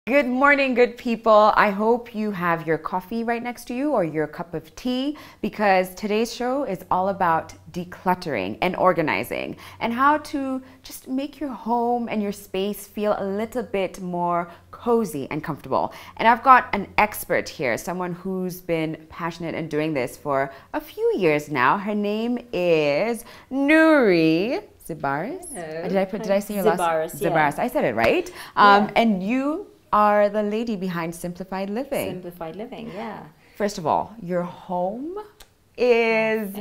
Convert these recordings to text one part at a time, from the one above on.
Good morning, good people. I hope you have your coffee right next to you or your cup of tea, because today's show is all about decluttering and organizing and how to just make your home and your space feel a little bit more cozy and comfortable. And I've got an expert here, someone who's been passionate in doing this for a few years now. Her name is Nuri Zibaris. Did I say your last name? Zibaris. I said it right. And you are the lady behind Simplified Living. Simplified Living, yeah. First of all, your home is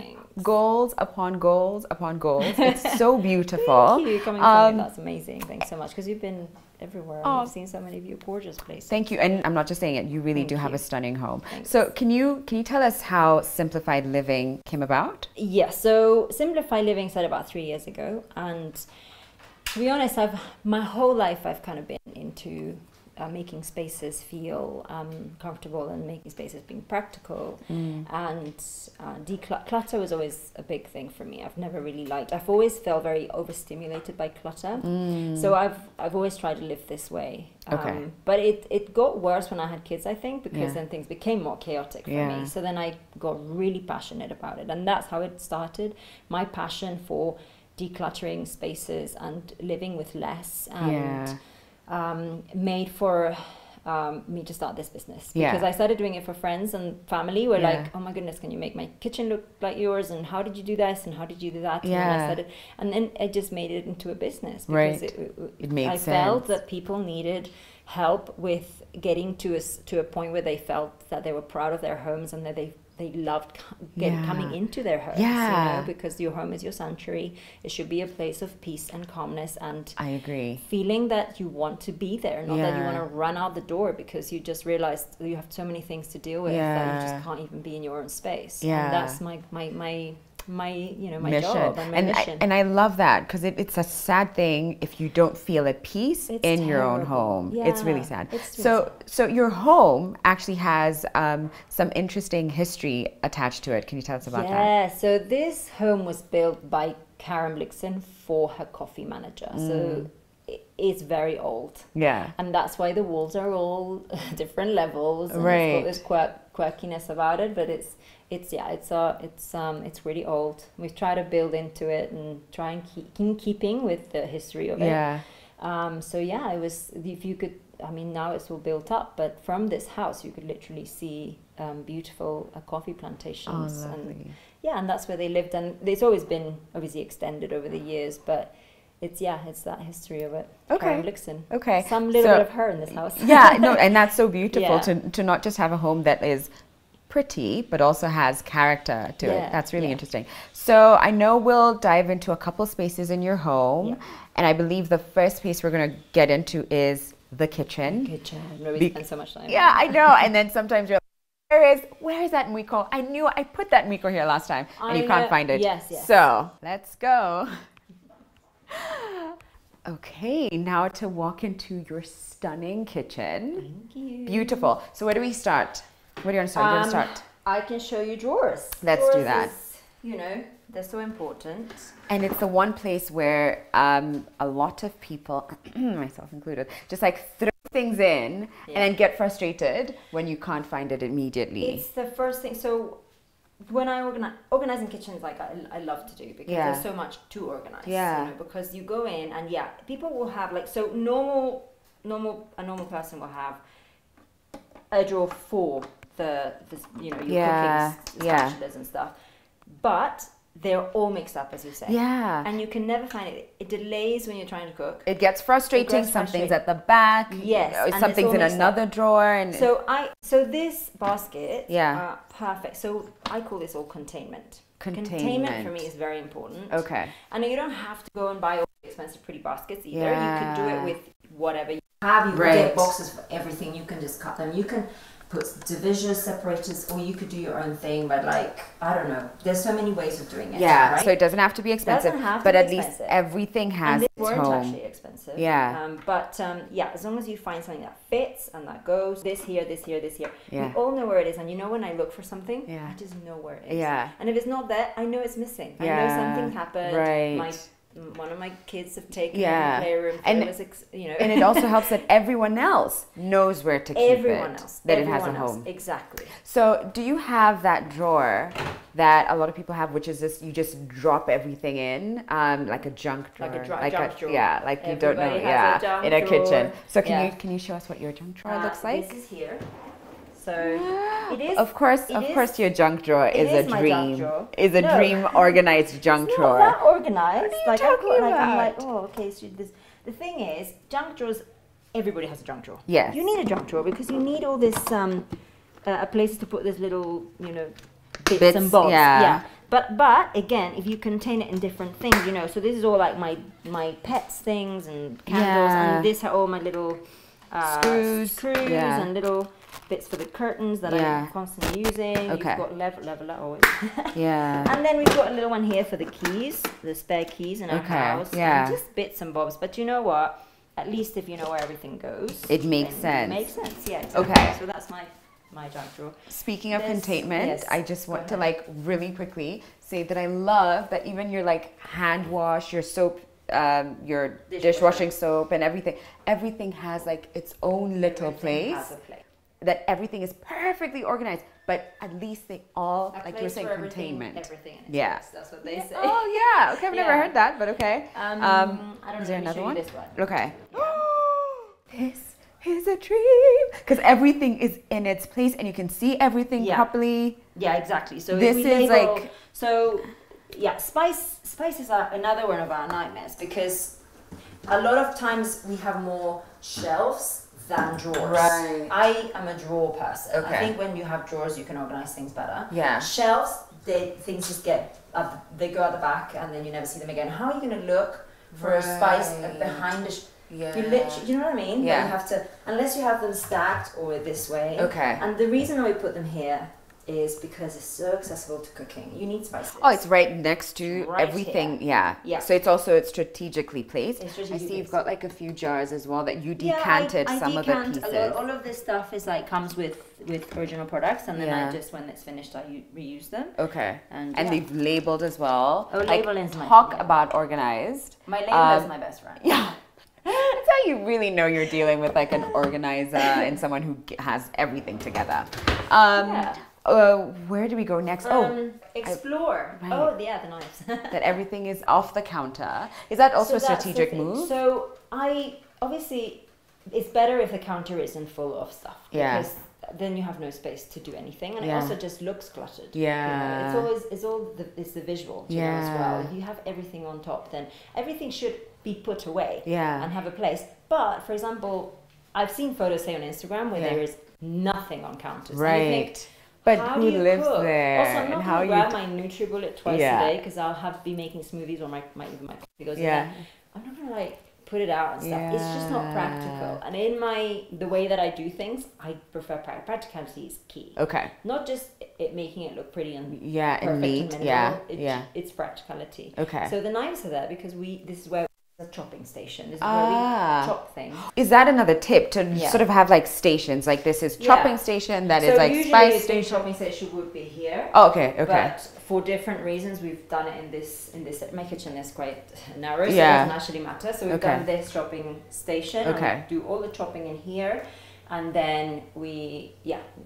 goals upon goals upon goals. It's so beautiful. Thank you. Coming from you, that's amazing. Thanks so much, because you've been everywhere and I've seen so many of your gorgeous places. Thank you. And I'm not just saying it, you really do have a stunning home. Thanks. So can you tell us how Simplified Living came about? Yes, so Simplified Living started about 3 years ago, and to be honest, my whole life I've kind of been into making spaces feel comfortable and making spaces being practical. And declutter was always a big thing for me. I've always felt very overstimulated by clutter. So I've always tried to live this way. But it got worse when I had kids, I think, because then things became more chaotic for me. So then I got really passionate about it. And that's how it started. My passion for decluttering spaces and living with less and made for me to start this business, because I started doing it for friends and family who were like, oh my goodness, can you make my kitchen look like yours, and how did you do this and how did you do that? And then I just made it into a business, because it made I sense. felt that people needed help with getting to a point where they felt that they were proud of their homes and that they loved coming into their homes, you know, because your home is your sanctuary. It should be a place of peace and calmness, and I agree, feeling that you want to be there, not that you want to run out the door because you just realized you have so many things to deal with that you just can't even be in your own space. And that's my mission. job and my mission. And I love that, because it's a sad thing if you don't feel at peace in your own home. It's really sad. So your home actually has some interesting history attached to it. Can you tell us about that? Yeah, so this home was built by Karen Blixen for her coffee manager. So it's very old. Yeah. And that's why the walls are all different levels. And it's got this quirkiness about it, but it's really old. We've tried to build into it and try and keep in keeping with the history of it. It was, if you could, now it's all built up, but from this house you could literally see beautiful coffee plantations. And that's where they lived, and it's always been obviously extended over the years, but it's that history of it. Karen Blixen. Some little bit of her in this house. And that's so beautiful to not just have a home that is pretty, but also has character to it. That's really interesting. So I know we'll dive into a couple spaces in your home, and I believe the first space we're going to get into is the kitchen. We spend so much time. Yeah, I know. And then sometimes you're like, where is that Miko? I knew I put that Miko here last time, and you can't find it. Yes. So let's go. Okay, now to walk into your stunning kitchen. Thank you. Beautiful. So where do we start? Where do you want to start? You want to start? I can show you drawers. Let's do that. They're so important. And it's the one place where a lot of people, myself included, just like throw things in and then get frustrated when you can't find it immediately. It's the first thing. So when I organizing kitchens, like I love to do, because there's so much to organize. Because you go in and people will have a normal person will have a drawer for your cooking spatulas and stuff, but they're all mixed up, as you say. And you can never find it. It delays when you're trying to cook. It gets frustrating. Something's at the back. Something's in another drawer. And so this basket, perfect. So I call this all containment. Containment for me is very important. And you don't have to go and buy all the expensive pretty baskets either. You can do it with whatever you have. You can get boxes for everything. You can just cut them. You can put divisions, separators, or you could do your own thing, but I don't know. There's so many ways of doing it. Right? So it doesn't have to be expensive, but at least everything has its home. And they weren't actually expensive. As long as you find something that fits and that goes, this here, this here, this here. We all know where it is, and when I look for something, I just know where it is. And if it's not there, I know it's missing. I know something happened. one of my kids have taken Yeah. in the playroom. And- It was you know, And it also helps that everyone else knows where to keep everyone it. else, That everyone it has a else. home. Exactly. So do you have that drawer that a lot of people have, which is this, you just drop everything in, like a junk drawer. Like a junk drawer. Yeah, like you don't know, Everybody has a yeah, junk in a drawer. kitchen. So Yeah. can you show us what your junk drawer looks like? This is here. So it is. Of course, your junk drawer it is is a my dream. junk drawer. Is a No. dream organized junk It's drawer. not that organized. What are you like talking I'm like, about? oh, okay. So this. The thing is, junk drawers. Everybody has a junk drawer. Yes. You need a junk drawer because you need all this places to put this little, you know, bits and bobs. yeah. But again, if you contain it in different things, you know. So this is all like my pets things and candles, Yeah. and this are all my little Screws. Yeah. and little bits for the curtains that Yeah. I'm constantly using. Okay. You've got level always. Yeah. And then we've got a little one here for the keys, the spare keys in our Okay, house. yeah. And just bits and bobs. But you know what? At least if you know where everything goes, It makes then sense. It makes sense, yeah. Exactly. Okay. So that's my junk drawer. Speaking of This- containment, yes, I just go want to ahead. like really quickly say that I love that even your like hand wash, your soap, your dishwashing soap and everything has like its own little Everything place. has a place. That everything is perfectly organized, but at least they all, A like you were place saying, for everything- containment. Everything in its Yeah. place, that's what they say. Oh yeah. Okay, I've never Yeah. heard that, but okay. I don't Is know. there Let me another show you one? this one. Okay. This is a dream because everything is in its place and you can see everything Yeah. properly. Yeah, exactly. So This if we is label, like- so yeah, spices are another one of our nightmares because a lot of times we have more shelves than drawers. Right. I am a drawer person. Okay. I think when you have drawers, you can organize things better. Yeah. Shelves, things just get up, they go at the back and then you never see them again. How are you going to look for a spice Right. behind Yeah. you know what I mean? Yeah. That you have to, unless you have them stacked or this way. Okay. And the reason we put them here is because it's so accessible to cooking. You need spices. Oh, it's right next to Right everything. here. Yeah. Yeah. So it's strategically placed. It's I strategically see you've placed. got like a few jars as well that you Yeah, decanted I some of decant the pieces. all of this stuff is like comes with original products, and then Yeah. I just when it's finished, reuse them. Okay. And And yeah. they've labeled as well. Oh, Like, labeling's my- talk yeah. about organized. My label is Um, my best friend. Yeah. That's how you really know you're dealing with like an organizer and someone who has everything together. Yeah. Where do we go next? Explore. right. Oh, yeah, the knives. That everything is off the counter. Is that also a So that's the strategic thing. move? So obviously it's better if the counter isn't full of stuff. Yeah. Because then you have no space to do anything, and Yeah. it also just looks cluttered. Yeah. You know? It's the visual. You know, as Yeah. well. If you have everything on top, then everything should be put away. Yeah. And have a place. But for example, I've seen photos say on Instagram where Yeah. there is nothing on counters. And you think, Right. But how who do you lives cook? there? Also, I'm and not how going to you grab my NutriBullet twice Yeah. a day because I'll be making smoothies or even my coffee goes in Yeah. there. I'm not going to like put it out and stuff. It's just not Yeah. practical. And in the way that I do things, I prefer practicality is key. Okay. Not just it making it look pretty and Yeah, perfect and neat. and Yeah. minimal. Yeah. It's practicality. Okay. So the knives are there because this is where the chopping station. This is Ah. where we chop things. Is that another tip to Yeah. sort of have like stations? Like this is Yeah. chopping station, that is So like usually spice a big station. chopping station would be here. Oh, okay, okay. But for different reasons, we've done it in this. My kitchen is quite narrow, so Yeah. it doesn't actually matter. So we've Okay. done this chopping station. and Okay. we do all the chopping in here, and then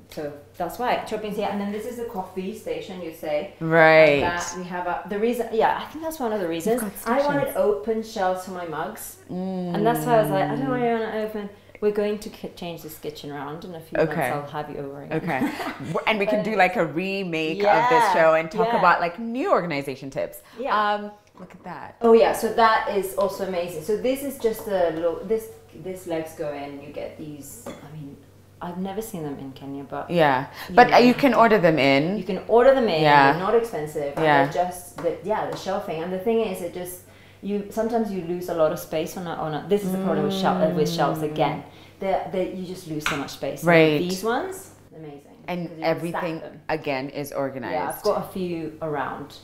so that's why chopping's here. And then this is the coffee station, you say. Right. And that we have the reason. Yeah, I think that's one of the reasons. got I wanted stations. open shelves for my mugs, and that's why I was like, I don't know why you want to open. We're going to change this kitchen around in a few Okay. months. I'll have you over again. Okay. And we can do like a remake of this Yeah, show and talk yeah. about like new organization tips. Yeah. Look at that. Oh yeah, so that is also amazing. So this is just a little. This legs go in. You get these. I mean, I've never seen them in Kenya, but Yeah. But know, you can order them in. you can order them in. Yeah. They're not expensive. And Yeah. they're just the shelving. And the thing is, it just sometimes you lose a lot of space on a. This is the problem with shelves again. You just lose so much space. Right. These ones, amazing. 'cause And you can everything stack them. again is organized. Yeah, I've got a few around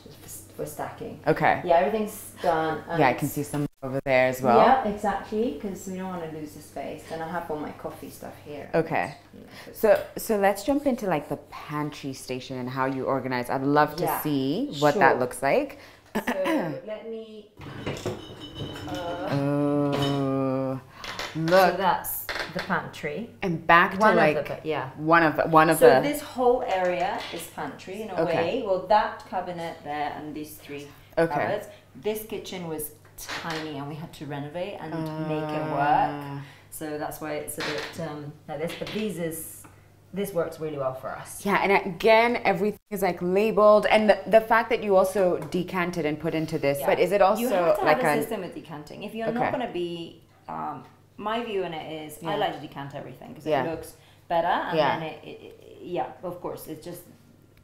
for stacking. Okay. Yeah, everything's done. and Yeah, I can see some over there as well. Yeah, exactly, because we don't want to lose the space. Then I have all my coffee stuff here. Okay. You know, 'cause- So let's jump into like the pantry station and how you organize. I'd love to Yeah, see what that sure. looks like. So let me. Oh, So look. that's the pantry. And back to One like of the, yeah. one of the. So this whole area is pantry in a Okay. way. Well, that cabinet there and these three Okay. cupboards. This kitchen was tiny and we had to renovate and make it work. So that's why it's a bit like this. But this works really well for us. Yeah, and again, everything is like labeled, and the fact that you also decanted and put into this. Yeah. But is it also you have to like have a a system with decanting? If you're Okay. not going to be, my view on it is I Yeah. like to decant everything because Yeah. it looks better, and Yeah. then yeah, of course, it's just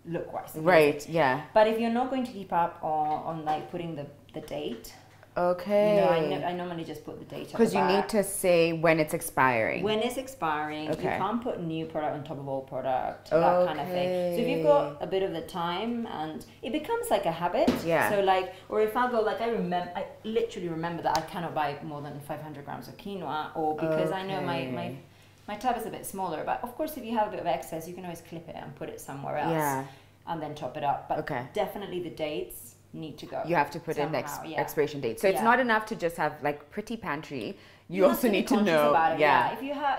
look-wise. right? Yeah. But if you're not going to keep up on like putting the date, Okay. I normally just put the date. Because you need to say when it's expiring. When it's expiring, Okay. you can't put new product on top of old product, that kind of thing. So if you've got a bit of the time, and it becomes like a habit. Yeah. So like, or if I go like, I literally remember that I cannot buy more than 500 grams of quinoa, or because I know my tub is a bit smaller. But of course, if you have a bit of excess, you can always clip it and put it somewhere else. Yeah. And then top it up. But Okay. definitely the dates need to go. You have to put in the somehow, yeah. expiration date. So it's Yeah. not enough to just have like pretty pantry. You have also be need to conscious know. about it. Yeah. If you have,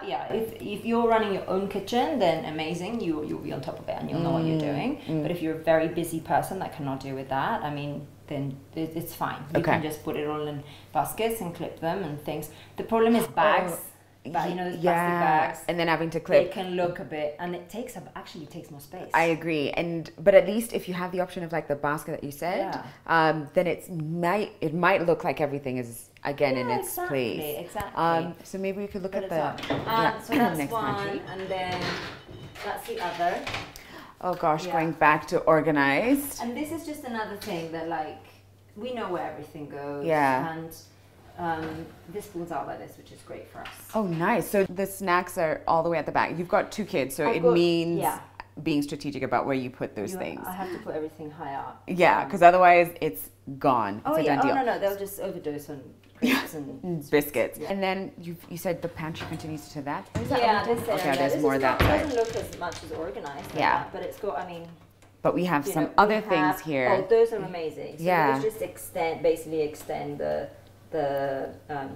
if you're running your own kitchen, then amazing. You'll be on top of it and you'll know what you're doing. But if you're a very busy person that cannot deal with that, I mean, then it's fine. You Okay. can just put it all in baskets and clip them and things. The problem is bags. But you know, those plastic bags. And then having to They clip. can look a bit, and it actually takes more space. I agree, but at least if you have the option of like the basket that you said, then it might look like everything is again in its place. Exactly. So maybe we could look But at it's the up. So that's next one, pantry. and then that's the other. Oh gosh, Yeah. going back to organized. And this is just another thing that like we know where everything goes. Yeah. And this pulls out like this, which is great for us. Oh, nice. So the snacks are all the way at the back. You've got 2 kids, so I've it got- means yeah. being strategic about where you put those things. I have to put everything high up. Yeah, because otherwise it's gone. Oh It's a yeah. done deal. No, they'll just overdose on crisps and Biscuits. Yeah. And then you said the pantry continues to that. Is that yeah, what you this did? area. Okay, there's This more is that not, side. doesn't look as much as organized. Like Yeah. that, but it's got. I mean. But we have You some know, other we things have- here. Oh, those are amazing. So Yeah. you just extend the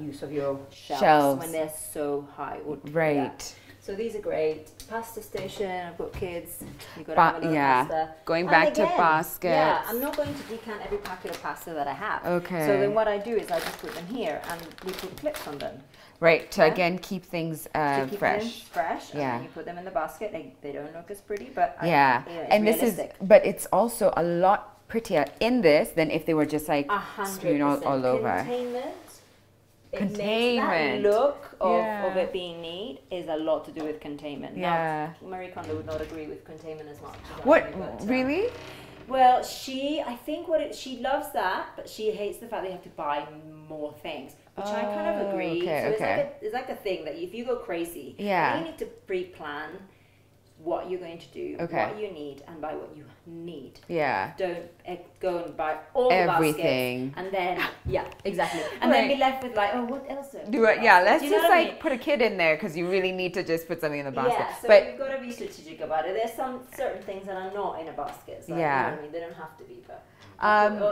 use of your Shelves. when they're so high. Right. Yeah. So these are great. Pasta station. I've got kids. You got to have a little yeah. pasta. Going And back to again, baskets. Yeah, I'm not going to decant every packet of pasta that I have. Okay. So then what I do is I just put them here and we put clips on them. Right, to Yeah. again keep things To keep fresh. them fresh. And Yeah. then you put them in the basket. They don't look as pretty, but Yeah. it's And this is, realistic. but it's also a lot prettier in this than if they were just like 100%. strewn all over. Containment. Containment. That look of Yeah. it being neat is a lot to do with containment. Yeah. Now, Marie Kondo would not agree with containment as much. As What, I do, but, really? Well, I think she loves that, but she hates the fact they have to buy more things, which I kind of agree. okay, so okay. it's like a thing that if you go crazy, Yeah. you need to pre-plan what you're going to do, Okay. what you need, and buy what you need. Yeah. Don't go and buy all Everything. the baskets, and then exactly, and then Right. be left with like, oh, what else? Do I Do it, yeah, let's Do you know just what I like mean? put a kid in there because you really need to just put something in the basket. Yeah, so but you've got to be strategic about it. There's some certain things that are not in a basket. So Yeah. you know what I mean? They don't have to be, but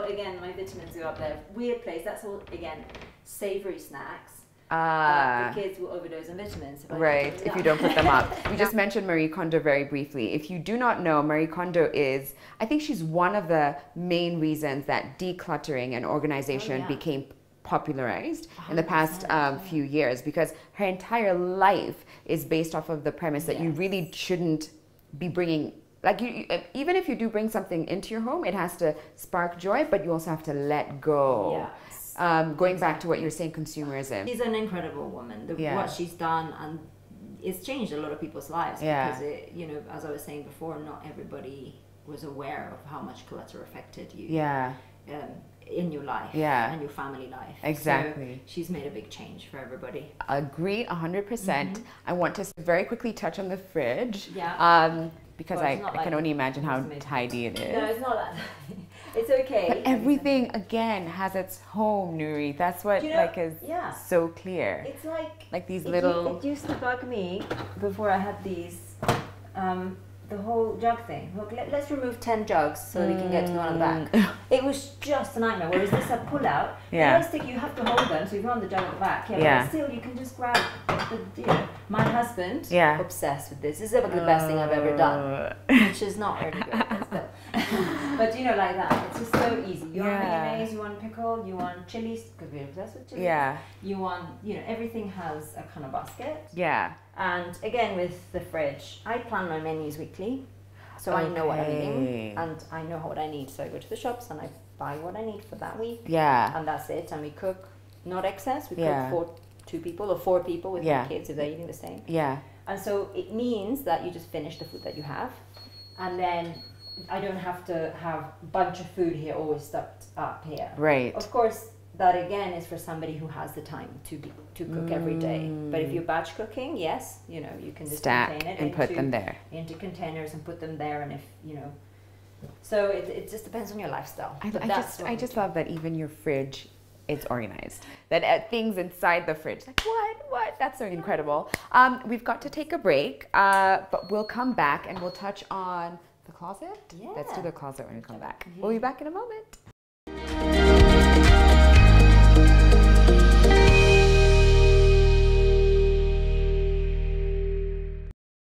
again, my vitamins go up there. Weird place. That's all again, savory snacks. The kids will overdose on vitamins. Right, if you don't put them up. We just mentioned Marie Kondo very briefly. If you do not know, Marie Kondo is, I think she's one of the main reasons that decluttering and organization yeah. became popularized in the past 100%, few years, because her entire life is based off of the premise that you Yes. really shouldn't be bringing, like even if you do bring something into your home, it has to spark joy, but you also have to let go. Yeah. Going back to what you're saying, consumerism. She's an incredible woman. Yeah. What she's done, and it's changed a lot of people's lives. Yeah. Because as I was saying before, not everybody was aware of how much clutter affected you. Yeah. In your life. Yeah. And your family life. Exactly. So she's made a big change for everybody. Agree 100%. I want to very quickly touch on the fridge. Yeah. Because Well, I it's not can like only imagine how it's amazing. tidy it is. No, it's not that. It's okay. But everything again has its home, Nuri. That's what Do you know- is yeah. so clear. It's like Like these it little. It used to bug me before I had these. the whole jug thing. Look, let's remove 10 jugs so we can get to the one at the back. It was just a nightmare. Whereas this a pull out, you have to hold them, so you want the jug at the back. But still you can just grab the. My husband, obsessed with this. This is like the best thing I've ever done, which is not really good, but still. But like that, it's just so easy. You want mayonnaise, you want pickle, you want chilies, because we're obsessed with chilies. Yeah. You want, everything has a kind of basket. Yeah. And again, with the fridge, I plan my menus weekly, so I know what I'm eating and I know what I need. So I go to the shops and I buy what I need for that week. Yeah. And that's it. And we cook, not excess. We cook for 2 people or 4 people with my kids if they're eating the same. Yeah. And so it means that you just finish the food that you have, and then I don't have to have a bunch of food here always stuffed up here. Right. Of course, that again is for somebody who has the time to cook every day. But if you're batch cooking, yes, you can just contain it and put them there into containers and put them there. And if so it just depends on your lifestyle. I just love that even your fridge is organized. That things inside the fridge, like what? That's so incredible. We've got to take a break, but we'll come back and we'll touch on the closet. Yeah. Let's do the closet when we come back. We'll be back in a moment.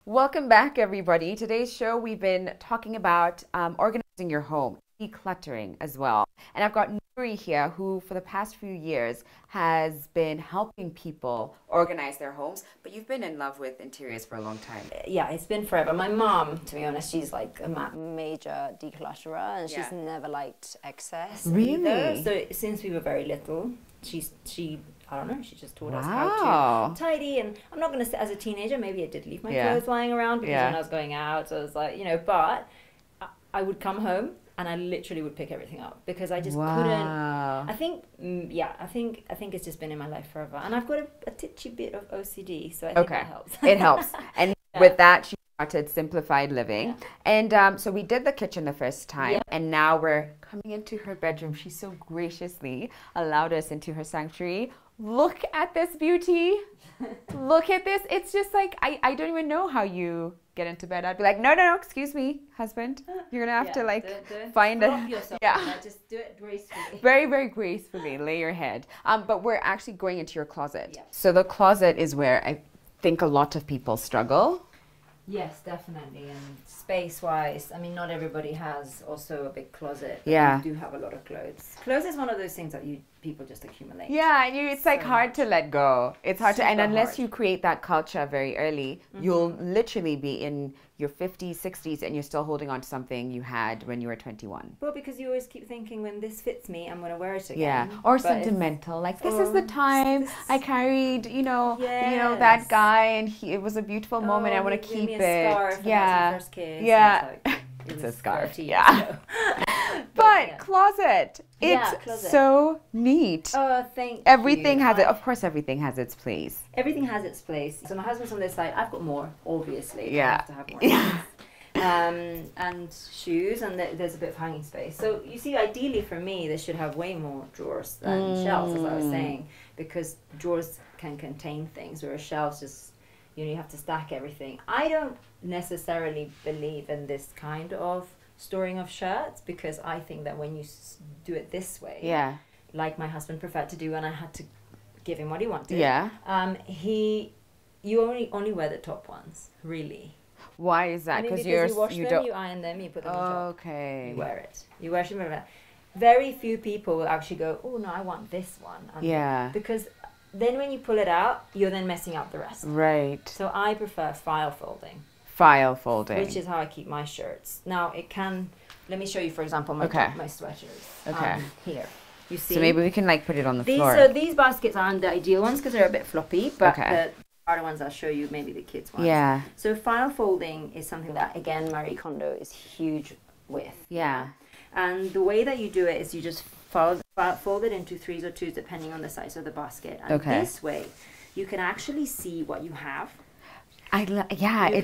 Welcome back, everybody. Today's show, we've been talking about organizing your home, decluttering as well. And I've got Nuri here, who for the past few years has been helping people organize their homes. But you've been in love with interiors for a long time. Yeah, it's been forever. My mom, to be honest, she's like a major declutterer, and she's never liked excess. Really? Either. So since we were very little, she I don't know, she just taught us how to tidy. And I'm not going to say, as a teenager, maybe I did leave my clothes lying around because when I was going out, so I was like, but I would come home and I literally would pick everything up because I just couldn't. I think, I think it's just been in my life forever. And I've got a titchy bit of OCD, so I think that helps. It helps. And with that, she started Simplified Living. And so we did the kitchen the first time, and now we're coming into her bedroom. She so graciously allowed us into her sanctuary. Look at this beauty. Look at this. It's just like, I don't even know how you get into bed. I'd be like, no, excuse me, husband. You're going to have to don't find yourself. Just do it gracefully. Very, very gracefully. Lay your head. But we're actually going into your closet. Yeah. So the closet is where I think a lot of people struggle. Yes, definitely. And space-wise, I mean, not everybody has also a big closet. Yeah. You do have a lot of clothes. Clothes is one of those things that people just accumulate. Yeah, and it's like hard to let go. It's hard to, and unless you create that culture very early, you'll literally be in your 50s, 60s, and you're still holding on to something you had when you were 21. Well, because you always keep thinking, when this fits me, I'm going to wear it again. Yeah, or sentimental. Like, this is the time I carried, that guy, and it was a beautiful moment. I want to keep it. Scarf, yeah. First kiss, it's a scarf. Yeah. But closet. It's so neat. Oh, thank you. Everything has it. Of course, everything has its place. Everything has its place. So my husband's on this side. I've got more, obviously. Yeah. I have to have more. And shoes, and there's a bit of hanging space. So you see, ideally for me, this should have way more drawers than shelves, as I was saying, because drawers can contain things, whereas shelves just, you have to stack everything. I don't necessarily believe in this kind of storing of shirts, because I think that when you do it this way, like my husband preferred to do, and I had to give him what he wanted. Yeah. You only wear the top ones, really. Why is that? Because you wash them, you iron them, you put them on top. Okay. You wear it. You wear them. Very few people will actually go, oh no, I want this one. Because then when you pull it out, you're then messing up the rest. Right. So I prefer file folding. File folding. Which is how I keep my shirts. Now it can, let me show you, for example, my sweatshirts. Okay. Here. You see? So maybe we can put it on the floor. So these baskets aren't the ideal ones because they're a bit floppy, but the harder ones I'll show you, maybe the kids ones. Yeah. So file folding is something that, again, Marie Kondo is huge with. Yeah. And the way that you do it is you just fold it into 3s or 2s depending on the size of the basket. And this way, you can actually see what you have. You can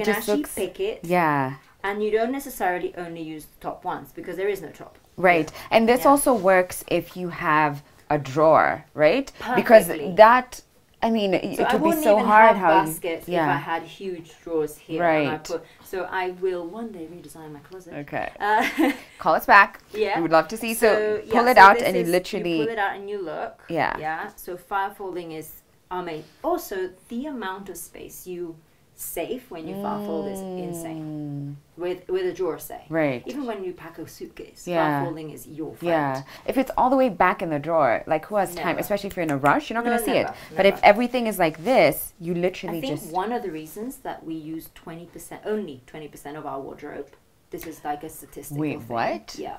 actually pick it. Yeah. And you don't necessarily only use the top ones, because there is no top. Right. And this also works if you have a drawer, right? Perfectly. Because that I mean, it So I would be wouldn't so even hard have how baskets you, if I had huge drawers here. And I Right. so I will one day redesign my closet. Okay. Uh, Call us back. yeah. We would love to see. So yeah, pull it so out this and you is- literally. you pull it out and you look. Yeah. Yeah. So file folding is amazing. Also, the amount of space you save when you file fold is insane. With a drawer, say. Right. Even when you pack a suitcase, Yeah. file folding is your friend. Yeah. If it's all the way back in the drawer, like who has time? Never. Especially if you're in a rush, you're not going No, to see it. never, But if never. everything is like this, you I literally think just. one of the reasons that we use 20%, only 20% of our wardrobe, this is like a statistical Wait, thing. what? Yeah.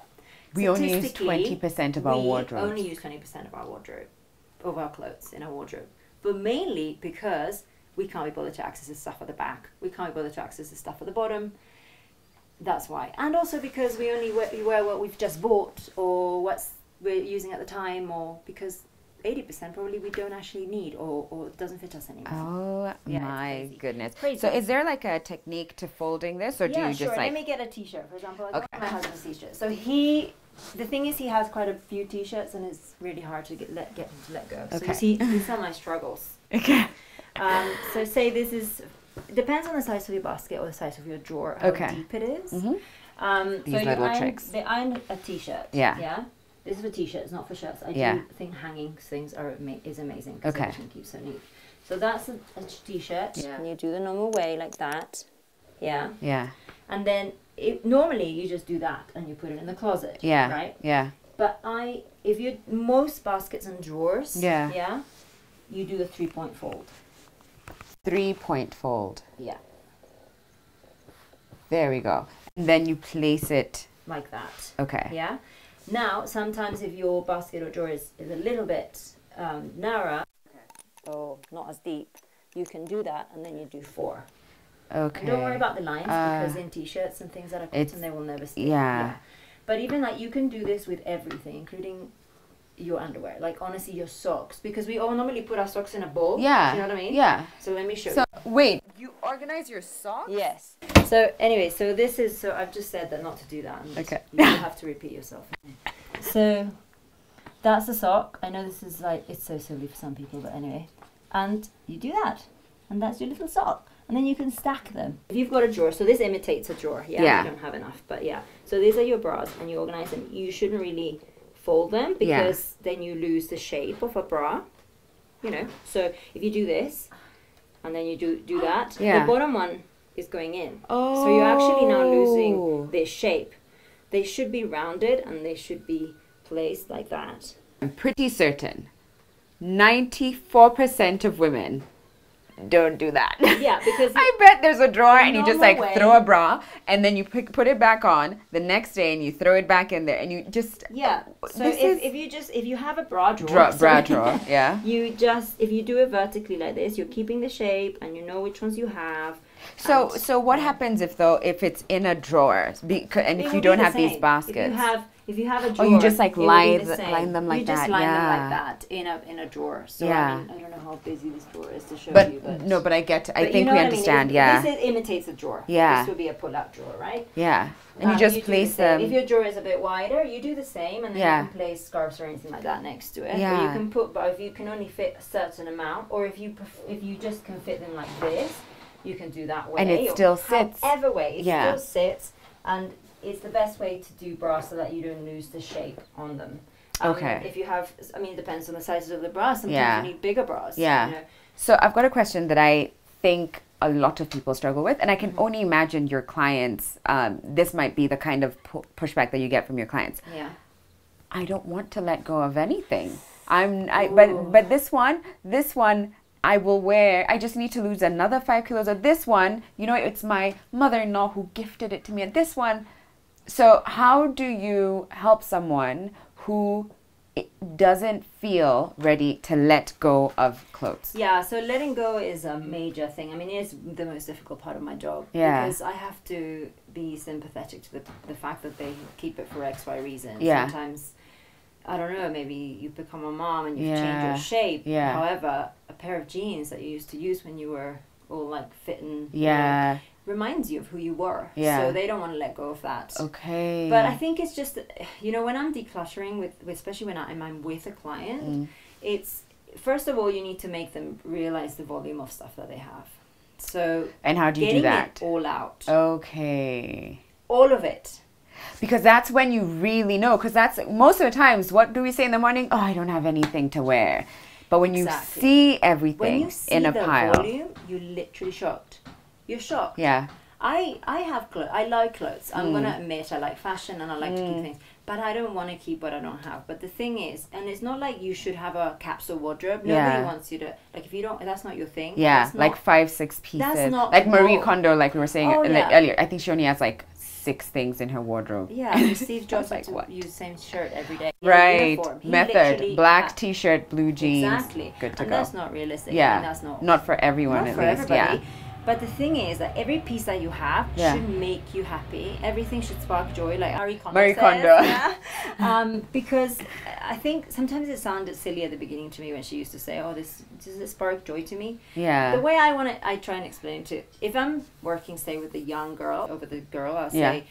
We only use Statistically, 20% of our We wardrobe. only use 20% of our wardrobe, of our clothes in our wardrobe. But mainly because we can't be bothered to access the stuff at the back. We can't be bothered to access the stuff at the bottom. That's why. And also because we only wear what we've just bought or what we're using at the time, or because 80% probably we don't actually need or it doesn't fit us anymore. Oh Yeah, it's my crazy. goodness. Crazy. So is there like a technique to folding this, or do Yeah, you sure. just like. Let me get a t-shirt, for example. Like Okay. one of my husband's t-shirts. So the thing is he has quite a few t-shirts and it's really hard to get him to let go. So Okay. you see, these are my struggles. Okay. So say this is, depends on the size of your basket or the size of your drawer, how Okay. deep it is. Mhm. So These you little iron, tricks. they iron a t-shirt. Yeah. Yeah. This is for t-shirts, not for shirts. I Yeah. do think hanging things is amazing because Okay. everything keeps so neat. So that's a t-shirt. Yeah. And you do the normal way like that. Yeah. Yeah. And then normally you just do that and you put it in the closet. Yeah. Right. Yeah. But if you most baskets and drawers. Yeah. Yeah. You do the 3-point fold. 3-point fold. Yeah. There we go. And then you place it. Like that. Okay. Yeah. Now, sometimes if your basket or drawer is a little bit narrower or not as deep, you can do that and then you do 4. Okay. And don't worry about the lines because in t-shirts and things that are it's- cotton, they will never stick. yeah. But even like you can do this with everything, including your underwear. Like honestly, your socks, because we all normally put our socks in a bowl. Yeah. Do you know what I mean? Yeah. So let me show So wait, you organize your socks? you. Yes. So anyway, so this is, so I've just said that not to do that. And Okay. You will have to repeat yourself. So that's the sock. I know this is like, it's so silly for some people, but anyway. And you do that. And that's your little sock. And then you can stack them. If you've got a drawer, so this imitates a drawer. Yeah. Yeah. You don't have enough, but yeah. So these are your bras and you organize them. You shouldn't really fold them Yeah. because then you lose the shape of a bra. You know, so if you do this and then you do that, Yeah. the bottom one is going in. Oh. So you're actually now losing this shape. They should be rounded and they should be placed like that. I'm pretty certain 94% of women don't do that. Yeah, because I bet there's a drawer and you just like normal way- throw a bra and then you put it back on the next day and you throw it back in there and you just yeah. So This is- if you have a bra drawer, bra drawer, yeah. you just, if you do it vertically like this, you're keeping the shape and you know which ones you have. So And- so what happens if it's in a drawer and It if will you be don't the have these same. baskets? If you have a drawer, Oh, you just like it will be line the same. line them like you that. just line yeah. them like that in a drawer. So Yeah. I mean, I don't know how busy this drawer is to show But you, but no, but I get. I but think you know we what understand. I mean? Yeah. This imitates a drawer. Yeah. This would be a pull-out drawer, right? Yeah. And you just do the place same. them. If your drawer is a bit wider, you do the same, and then Yeah. you can place scarves or anything like that next to it. But Yeah. you can put, but if you can only fit a certain amount, or if you just can fit them like this, you can do that way. And it or still sits. However way, it Yeah. still sits, and it's the best way to do bras so that you don't lose the shape on them. Okay. If you have, I mean, it depends on the size of the bra. Sometimes Yeah. you need bigger bras. Yeah. You know. So I've got a question that I think a lot of people struggle with, and I can Mm-hmm. only imagine your clients. This might be the kind of pushback that you get from your clients. Yeah. I don't want to let go of anything. Ooh. But this one I will wear. I just need to lose another 5 kilos. Or this one, you know, it's my mother-in-law who gifted it to me. And this one. So how do you help someone who doesn't feel ready to let go of clothes? Yeah, so letting go is a major thing. I mean, it's the most difficult part of my job. Yeah. Because I have to be sympathetic to the fact that they keep it for X, Y reasons. Yeah. Sometimes, I don't know, maybe you become a mom and you've changed Yeah. your shape. Yeah. However, a pair of jeans that you used to use when you were all like fit and you know, Yeah. reminds you of who you were. Yeah. So they don't want to let go of that. Okay. But I think it's just, you know, when I'm decluttering with especially when I'm with a client, first of all, you need to make them realize the volume of stuff that they have. So, and how do you do that? Getting it all out. Okay. All of it. Because that's when you really know. Because that's most of the times, what do we say in the morning? Oh, I don't have anything to wear. But when you see everything in a pile, volume, you're literally shocked. You're shocked. Yeah. I have clothes. I like clothes. I'm gonna admit I like fashion and I like to keep things. But I don't want to keep what I don't have. But the thing is, and it's not like you should have a capsule wardrobe. Nobody wants you to, like, if you don't, that's not your thing. Yeah, like 5-6 pieces. That's not like Marie Kondo, like we were saying earlier. I think she only has like 6 things in her wardrobe. Yeah, Steve Jobs like to use the same shirt every day. Right. Method. Black t-shirt, blue jeans. Exactly. Good to and go. That's not realistic. Yeah. I mean, that's not for everyone, at least. Everybody. Yeah. But the thing is that every piece that you have should make you happy. Everything should spark joy, like Marie Kondo says. Because I think sometimes it sounded silly at the beginning to me when she used to say, "Oh, does it spark joy to me?" Yeah. The way I try and explain it to, if I'm working, say, with a young girl over the girl, I'll say,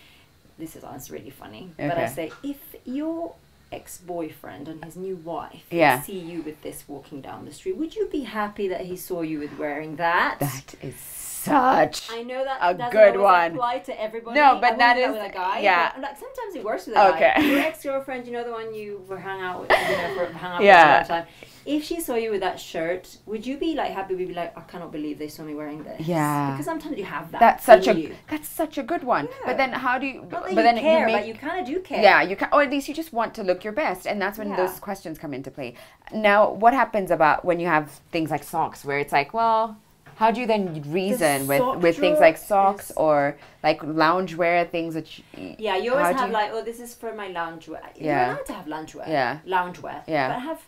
this sounds really funny, but I say, if your ex-boyfriend and his new wife see you with this walking down the street, would you be happy that he saw you with wearing that? That is such I know that a doesn't good always one. apply to everybody. No, but that is with a guy. yeah. But, like, sometimes it works with a guy. Your ex-girlfriend, you know, the one you were hung out with, with for a long time. If she saw you with that shirt, would you be like happy? Would you be like, I cannot believe they saw me wearing this? Yeah. Because sometimes you have that. That's such a good one. Yeah. But then how do you? Not that but then care, but you kind of do care. Yeah, you can, or at least you just want to look your best, and that's when those questions come into play. Now, what happens about when you have things like socks, where it's like, well, how do you then reason with things like socks or like loungewear, things that you always have like, oh, this is for my loungewear. You're allowed to have loungewear. Yeah. Loungewear. Yeah. But have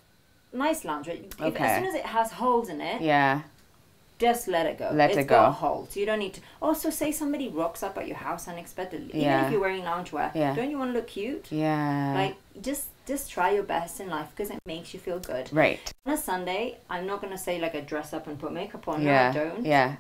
nice loungewear. As soon as it has holes in it, just let it go. It's got a hole, so you don't need to. Also, say somebody rocks up at your house unexpectedly, even if you're wearing loungewear. Don't you want to look cute? Yeah. Like just try your best in life because it makes you feel good. Right. On a Sunday, I'm not gonna say like I dress up and put makeup on. No, I don't. Yeah.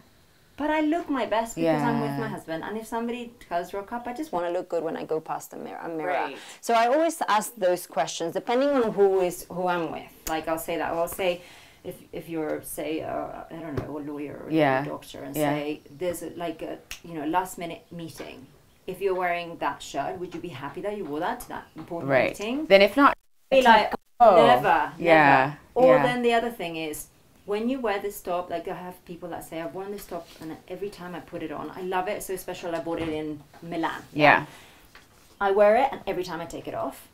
But I look my best because I'm with my husband. And if somebody does rock up, I just want to look good when I go past a mirror. Right. So I always ask those questions depending on who I'm with. Like I'll say that. Or I'll say, if you're, say, I don't know, a lawyer or a doctor, and say there's like a last minute meeting. If you're wearing that shirt, would you be happy that you wore that to that important meeting? Then if not, be like, never. Or then the other thing is, when you wear this top, like I have people that say, I've worn this top and every time I put it on, I love it. It's so special. I bought it in Milan. Yeah. I wear it and every time I take it off,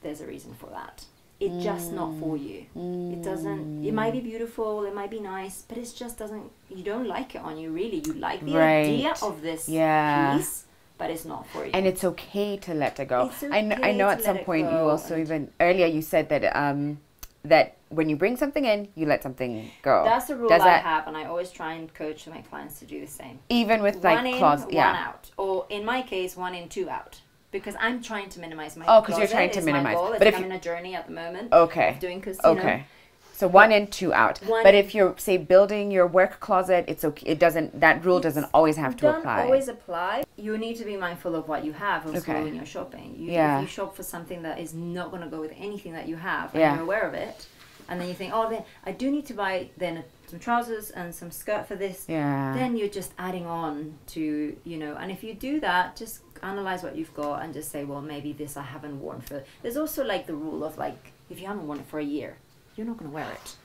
there's a reason for that. It's just not for you. It doesn't, it might be beautiful, it might be nice, but it just doesn't, you don't like it on you really. You like the idea of this piece, but it's not for you. And it's okay to let it go. I know at some point you also even, earlier you said that that when you bring something in, you let something go. That's the rule I have, and I always try and coach my clients to do the same. Even with like closet, one out, or in my case, 1 in, 2 out, because I'm trying to minimize my. Oh, because you're trying to minimize. But if I'm in a journey at the moment, of doing because so 1 in, 2 out. But if you're, say, building your work closet, it's okay. It doesn't. That rule doesn't always have to apply. Doesn't always apply. You need to be mindful of what you have also when you're shopping. If you shop for something that is not going to go with anything that you have, and you're aware of it, and then you think, oh, then I do need to buy then some trousers and some skirt for this. Yeah. Then you're just adding on to, and if you do that, just analyze what you've got and just say, well, maybe this I haven't worn for. There's also like the rule of like, if you haven't worn it for a year, you're not going to wear it.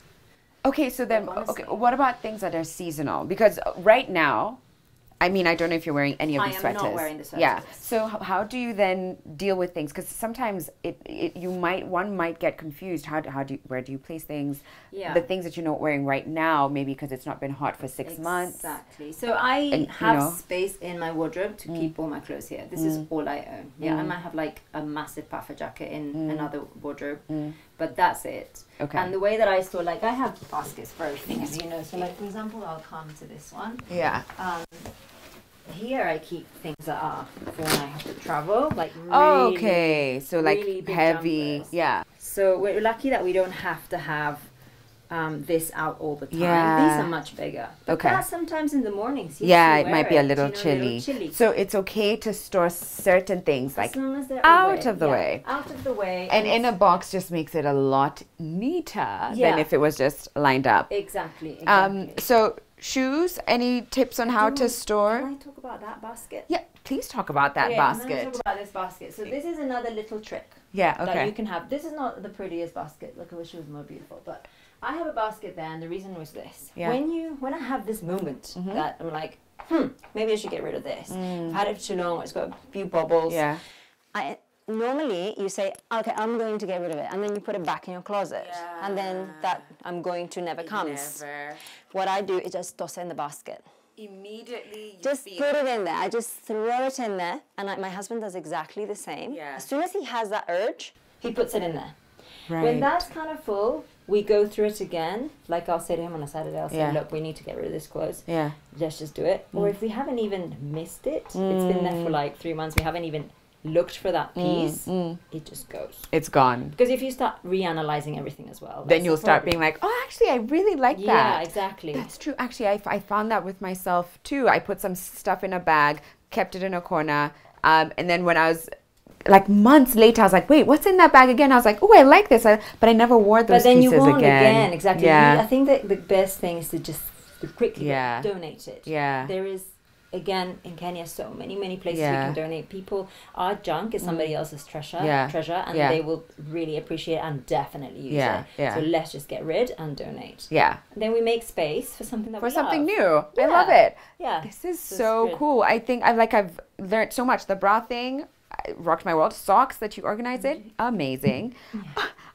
Okay, so then, what about things that are seasonal? Because right now, I mean, I don't know if you're wearing any of these sweaters. I am not wearing the sweaters. Yeah. So how do you then deal with things? Because sometimes one might get confused. Where do you place things? Yeah. The things that you're not wearing right now, maybe because it's not been hot for 6 months. Exactly. So I have space in my wardrobe to keep all my clothes here. This is all I own. Yeah. I might have like a massive puffer jacket in another wardrobe, but that's it. Okay. And the way that I store, like I have baskets for everything, as you know. So like, for example, I'll come to this one. Yeah. Here I keep things that are for when I have to travel, like really, so like really heavy, jumpers. Yeah. So we're lucky that we don't have to have this out all the time. Yeah. These are much bigger. But Okay. that's sometimes in the mornings. Yeah, it might be a little chilly. chilly. So it's okay to store certain things As like long as they're out away. of the Yeah, way. out of the way. And in a box just makes it a lot neater than if it was just lined up. Exactly. So shoes, any tips on how to store? Can I talk about that basket? Yeah, please talk about that I'm basket. going to talk about this basket. So this is another little trick Yeah, that okay. you can have. This is not the prettiest basket. Look, I wish it was more beautiful. But I have a basket there, and the reason was this. Yeah. When I have this moment that I'm like, maybe I should get rid of this. I've had it for too long. It's got a few bubbles. Yeah. Normally you say, okay, I'm going to get rid of it, and then you put it back in your closet, and then that I'm going to never comes. Never. What I do is just toss it in the basket. Immediately you Just feel put it in there. I just throw it in there, and my husband does exactly the same. Yeah. As soon as he has that urge, he puts it in there. Right. When that's kind of full, we go through it again. Like I'll say to him on a Saturday, I'll say, Yeah. look, we need to get rid of this clothes. Yeah. Let's just do it. Or if we haven't even missed it, it's been there for like 3 months, we haven't even looked for that piece, it just goes. It's gone. Because if you start reanalyzing everything as well, Then you'll start being like, oh, actually, I really like that. Yeah, exactly. That's true. Actually, I found that with myself too. I put some stuff in a bag, kept it in a corner, and then when I was like months later, I was like, wait, what's in that bag again? I was like, oh, I like this, but I never wore those But then pieces you won't again. exactly. Yeah. I think that the best thing is to just quickly Yeah. donate it. Yeah. There is, again, in Kenya, so many places Yeah. we can donate. People, our junk is somebody else's treasure, and Yeah. they will really appreciate it and definitely use Yeah, it. yeah. So let's just get rid and donate. Yeah. Then we make space for something that For we something love. new. I Yeah. love it. Yeah. This is So so it's good. cool. I think I've learned so much. The bra thing rocked my world. Socks that you organize it, amazing.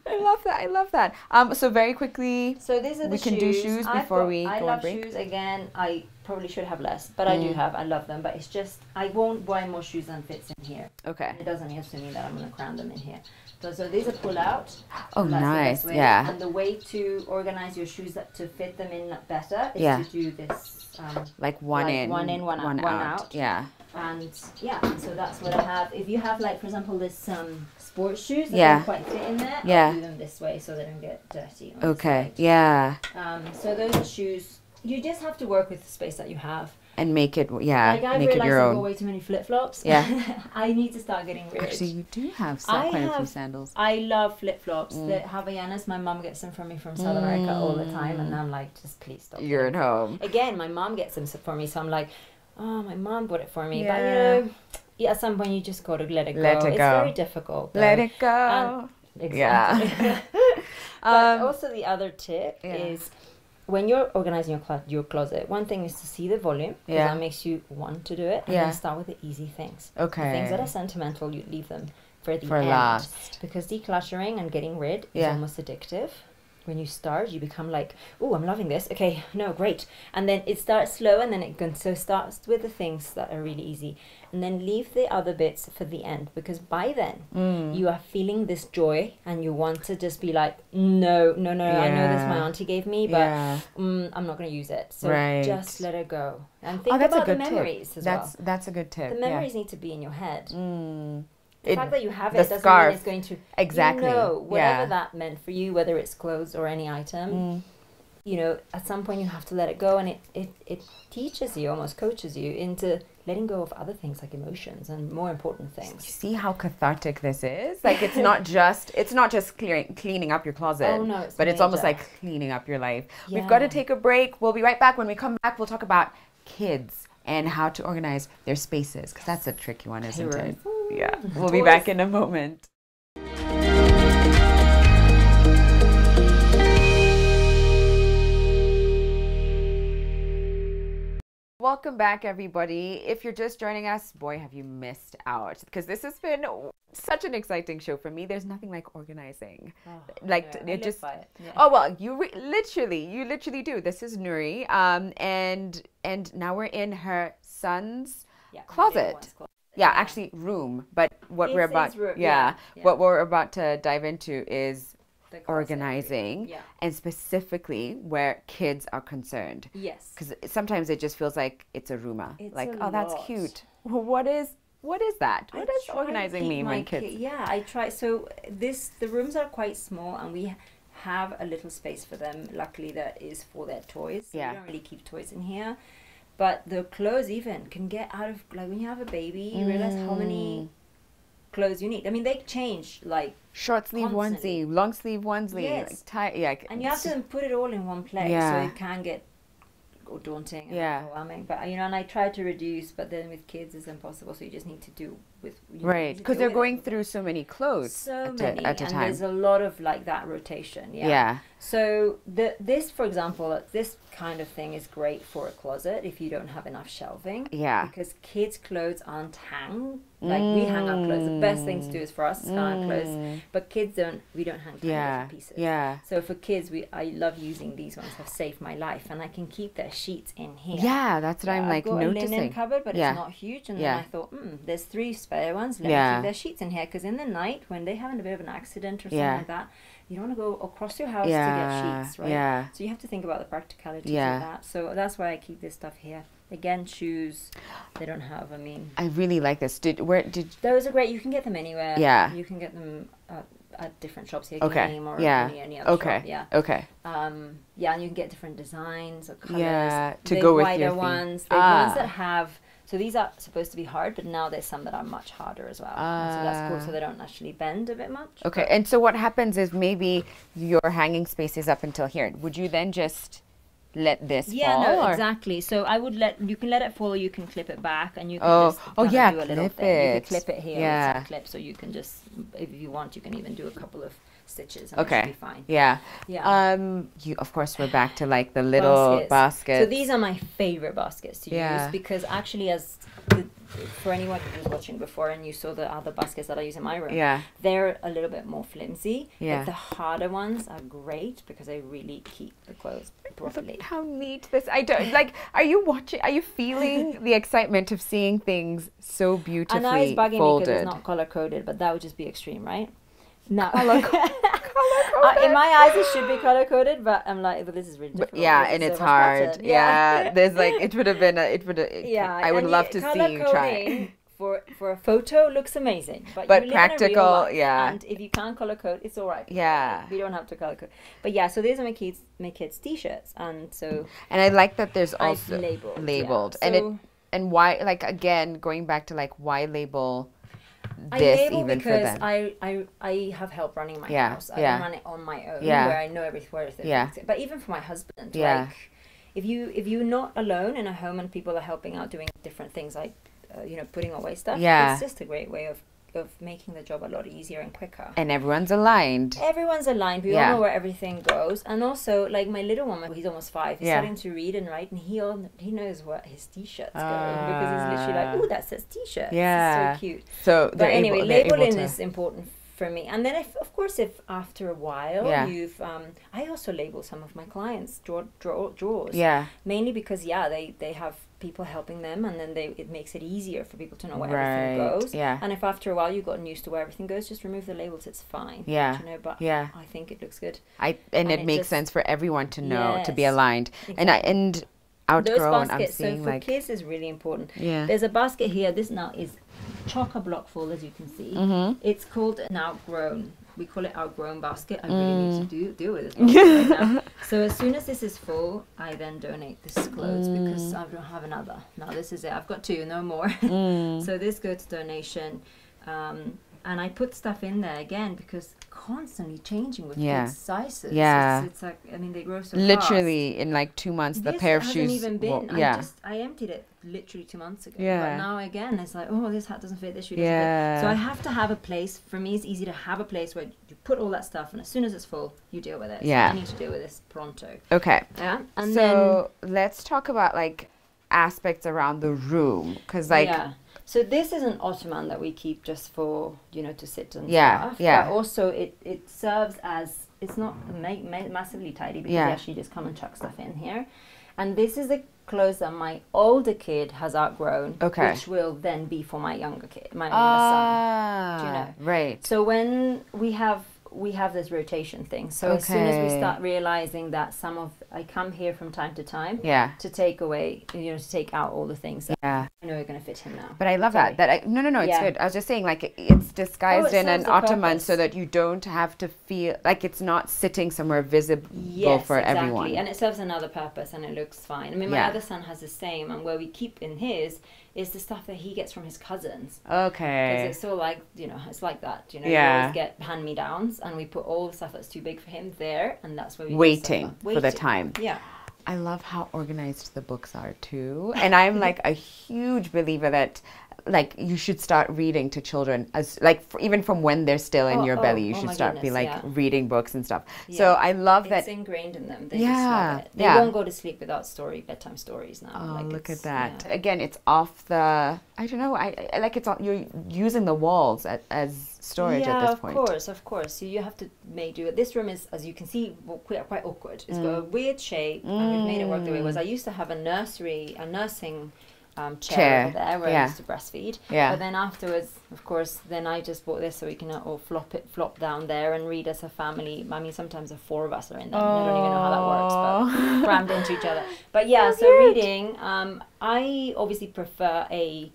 I love that. I love that. So very quickly, So these are the we shoes. can do shoes before we I go on love break. shoes. Again, I probably should have less, but I do have. I love them, but it's just I won't buy more shoes than fits in here. Okay. It doesn't have to mean that I'm going to cram them in here. So these are pull out. Oh, That's the nice. best way. Yeah. And the way to organize your shoes to fit them in better is Yeah. to do this. Like one Like in, one in, one out. Yeah. And yeah, so that's what I have. If you have, like, for example, this sports shoes that Yeah. don't quite fit in there, Yeah. I'll do them this way so they don't get dirty. On the Okay. side. Yeah. So those are shoes. You just have to work with the space that you have. And make it, Like I make it realize your I've got own. way too many flip flops. Yeah. I need to start getting rid. Actually, you do have I quite a few have- sandals. I love flip flops. The Havaianas, my mum gets them from me from South America all the time, and I'm like, just please stop. You're at home. Again, my mom gets them for me, so I'm like, oh, my mom bought it for me. But Yeah. yeah, at some point you just got to let it go. Let it It's go. very difficult. Let though. it go. Exactly. Yeah. But also the other tip Yeah. is when you're organizing your closet, one thing is to see the volume, because Yeah. that makes you want to do it, and Yeah. then start with the easy things. Okay. The things that are sentimental, you leave them for the For end. last. Because decluttering and getting rid is Yeah. almost addictive. When you start, you become like, oh, I'm loving this. Okay, no, great. And then it starts slow, and then it goes. So starts with the things that are really easy, and then leave the other bits for the end. Because by then, you are feeling this joy, and you want to just be like, no, I know this my auntie gave me, but Yeah. I'm not going to use it. So Right. just let it go. And think That's a about the good tip. memories as well. That's a good tip. The memories need to be in your head. Yeah. The fact that you have the it doesn't scarf. mean it's going to Exactly. You know, whatever Yeah. that meant for you, whether it's clothes or any item. You know, at some point you have to let it go, and it teaches you, almost coaches you into letting go of other things like emotions and more important You things. see how cathartic this is? Like it's not just cleaning up your closet. Oh, no, it's but it's almost major. like cleaning up your life. We've got to Yeah. take a break. We'll be right back. When we come back, we'll talk about kids and how to organize their spaces, because that's a tricky one, isn't it? Yeah. We'll be back in a moment. Welcome back, everybody. If you're just joining us, boy, have you missed out, because this has been such an exciting show for me. There's nothing like organizing. It just. Oh well, you literally do. This is Nuri, and now we're in her son's closet. Yeah, actually room. But what we're about, room. what we're about to dive into is The closet organizing, area. and specifically where kids are concerned. Yes. Because sometimes it just feels like it's a rumor. It's Like, a oh, that's lot. cute. Well, what is that? What does I organizing keep mean my when kids? I try. So the rooms are quite small, and we have a little space for them. Luckily, that is for their toys. So Yeah. we don't really keep toys in here. But the clothes even can get out of, like when you have a baby, you realize how many clothes you need. I mean, they change like Short sleeve constantly. onesie, long sleeve onesie, Yes. like tie, yeah. And you have to put it all in one place, Yeah. so it can get daunting and Yeah. overwhelming. But you know, and I try to reduce, but then with kids it's impossible. So you just need to do with Right, because they're going through so many clothes so at many, a and time. there's a lot of like that rotation. Yeah. Yeah. So this, for example, this kind of thing is great for a closet if you don't have enough shelving. Yeah. Because kids' clothes aren't hang. Like we hang our clothes. The best thing to do is for us is hang our clothes. But kids don't. We don't hang tiny Yeah. different pieces. Yeah. So for kids, I love using these ones. Have saved my life, and I can keep their sheets in here. Yeah, that's what I'm like I've got a noticing. linen cupboard, but Yeah. it's not huge. And Yeah. then I thought, there's 3 spare ones. Let me Yeah. keep their sheets in here, because in the night when they having a bit of an accident or something Yeah. like that, you don't want to go across your house to Yeah. get sheets, right? Yeah. So you have to think about the practicalities Yeah. of that. So that's why I keep this stuff here. Again, shoes, they don't have. I mean, I really like this. Did those are great. You can get them anywhere. Yeah. You can get them at different shops here. Okay. Game or Yeah. any other Okay. shop. Yeah. Okay. Yeah, and you can get different designs or colors. Yeah, to The go with wider your theme. ones. The ones that have. So these are supposed to be hard, but now there's some that are much harder as well. And so that's cool. So they don't actually bend a bit much. Okay. And so what happens is maybe your hanging space is up until here. Would you then just let this Yeah, fall? no, or? exactly. So I would you can let it fall, or you can clip it back, and you can Oh, just oh kinda yeah, do a little clip thing. You it. can clip it here Yeah. with some clips, so you can just, if you want, you can even do a couple of stitches, and it Okay. should be fine. Yeah. Yeah. You of course we're back to like the little baskets. So these are my favorite baskets to Yeah. use, because actually, for anyone who was watching before and you saw the other baskets that I use in my room, Yeah. they're a little bit more flimsy. Yeah. But the harder ones are great because they really keep the clothes properly. How neat this! I don't like. Are you watching? Are you feeling the excitement of seeing things so beautifully And now it's bugging me folded? because it's not color coded, but that would just be extreme, right? No. Color-coded? In my eyes, it should be color coded, but I'm like, but this is really difficult. Yeah, This and is it's so much hard. pattern. Yeah, there's like it would have been. Yeah, I would and love to see color you try. coding for a photo looks amazing, but But you live in a real practical, life, yeah. And if you can't color code, it's all right. Yeah. We don't have to color code. But yeah, so these are my kids' t-shirts, and so And I like that there's I've also labeled, yeah. and So and why, like, again going back to like why label I this label even for because them. I have help running my Yeah, house. I yeah. don't run it on my own, Yeah. where I know where everything Yeah. is. But even for my husband, Yeah. like if you're not alone in a home and people are helping out doing different things, like putting away stuff, Yeah. it's just a great way of making the job a lot easier and quicker. And everyone's aligned. Everyone's aligned. We Yeah. all know where everything goes. And also, like my little one, he's almost 5. He's Yeah. starting to read and write, and he knows what his t-shirt's going, because he's literally like, "Ooh, that says t-shirt." Yeah. It's so cute. So But they're anyway, able, they're able labeling to, is important for me. And then, if after a while Yeah. you've, I also label some of my clients' drawers. yeah, Mainly because they have people helping them, and then it makes it easier for people to know where everything Right, goes. yeah. And if after a while you've gotten used to where everything goes, just remove the labels. It's fine. Yeah, But yeah. I think it looks good. And And it it makes just- sense for everyone to know, to be Yes, aligned. And Those outgrown, I'm baskets, so seeing for like, kids is really important. yeah. There's a basket here. This now is chock-a-block full, as you can see. Mm-hmm. It's called an outgrown. We call it outgrown basket. I really need to deal with this basket right now. So as soon as this is full, I then donate this clothes because I don't have another. Now this is it. I've got 2, no more. So this goes to donation. And I put stuff in there again because constantly changing with Yeah. kids' sizes. Yeah. It's like, I mean, they grow so fast. Literally in like 2 months, the This pair of hasn't shoes. even been. yeah. I emptied it literally 2 months ago. Yeah. But now again, it's like, oh, this hat doesn't fit. This shoe doesn't Yeah. fit. So I have to have a place. For me, it's easy to have a place where you put all that stuff, and as soon as it's full, you deal with it. Yeah. So I need to deal with this pronto. Okay. Yeah. And So let's talk about like aspects around the room, because like yeah. So this is an ottoman that we keep just for to sit and Yeah, stuff. yeah. But also it serves as, it's not massively tidy because Yeah. you actually just come and chuck stuff in here. And this is the clothes that my older kid has outgrown, Okay. which will then be for my younger kid, my younger son. ah, Do you know? right. So when we have we have this rotation thing. So as soon as we start realizing that I come here from time to time to take away, to take out all the things that I know are going to fit him now. But I love that. No, it's good. I was just saying, like, it's disguised in an ottoman so that you don't have to feel like it's not sitting somewhere visible for everyone. And it serves another purpose and it looks fine. I mean, my other son has the same, and where we keep in his is the stuff that he gets from his cousins. Okay. Because it's so like, it's like that, we always get hand-me-downs, and we put all the stuff that's too big for him there, and that's where we waiting for the time. Yeah. I love how organized the books are too. And I'm like a huge believer that like you should start reading to children as like even from when they're still in your belly. You should start reading books and stuff. Yeah. So I love that it's ingrained in them. They just love it. They won't go to sleep without bedtime stories now. Oh, look at that. Yeah. Again, it's off the I don't know. I like it's all, you're using the walls as storage at this point. Yeah, of course. So you have to make do it. This room is, as you can see, quite awkward. It's got a weird shape, and we've made it work the way it was. I used to have a nursing chair over there where I used to breastfeed. Yeah. But then afterwards, of course, then I just bought this so we can all flop down there and read as a family. I mean, sometimes the four of us are in there. I don't even know how that works, but crammed into each other. But yeah, so reading, I obviously prefer a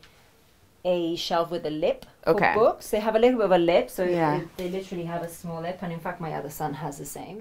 shelf with a lip for books. They have a little bit of a lip, so they literally have a small lip, and in fact my other son has the same.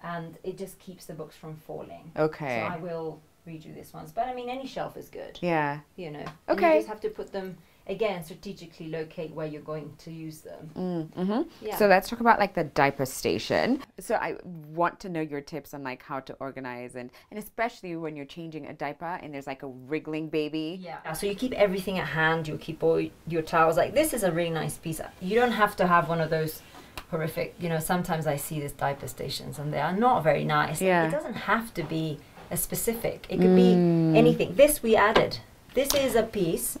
And it just keeps the books from falling. So I will redo this once, but I mean any shelf is good. Yeah. And you just have to put them again, strategically locate where you're going to use them. So let's talk about like the diaper station. So I want to know your tips on like how to organize and especially when you're changing a diaper and there's like a wriggling baby. Yeah. So you keep everything at hand. You keep all your towels. Like this is a really nice piece. You don't have to have one of those horrific, sometimes I see these diaper stations and they are not very nice. Yeah. It doesn't have to be a specific. It could be anything. This we added. This is a piece.